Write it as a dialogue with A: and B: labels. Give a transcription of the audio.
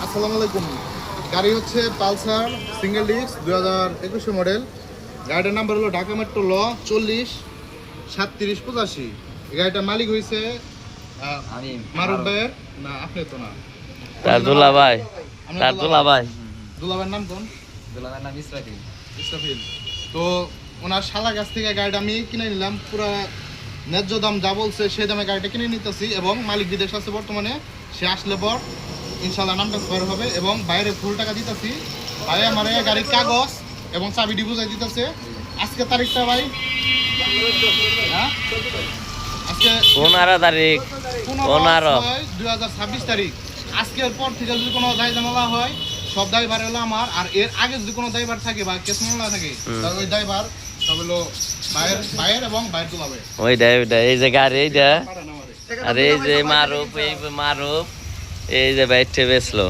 A: আসসালামু আলাইকুম। গাড়ি হচ্ছে পালসার সিঙ্গেল ডিস্ক 2021 মডেল। গাড়িটার নাম্বার হলো ঢাকা মেট্রো ল 40-3785। এই গাড়িটার মালিক হয়েছে মারুফ ভাইয়ের, না আপনি তো না,
B: তার দুলাভাই।
A: দুলাভাইয়ের নাম কোন?
B: দুলাভাইয়ের নাম
A: ইসরাফিল। তো ওনার শালার কাছ থেকে গাড়িটা আমি কিনে নিলাম, পুরো ন্যায্য দাম যা বলছে সেই দামে গাড়িটা কিনে নিতেছি এবং মালিক বিদেশ আছে বর্তমানে। সে আসলে পর ইনশাল্লাহ নাম ট্রান্সফার হবে এবং বাইরে ফুল টাকা দিতেছি। ভাই আমার গাড়ির কাগজ এবং চাবিটি বুঝাই দিতেছে। আজকে তারিখটা ভাই, হ্যাঁ আজকে
B: 15 তারিখ,
A: 2026 তারিখ। আজকের পর থেকে যদি কোনো দায় ঝামেলা হয় সব দায়ভার হলো আমার, আর এর আগে যদি কোনো দায়ভার থাকে বা কেস মামলা থাকে তাহলে ওই দায়ভার সব হলো ভাইয়ের এবং ভাইয়ের তুলাবে।
B: ওইটা এই যে গাড়ি এইটা, আর এই যে মারুফ, এই যে বাইটে বেচলো।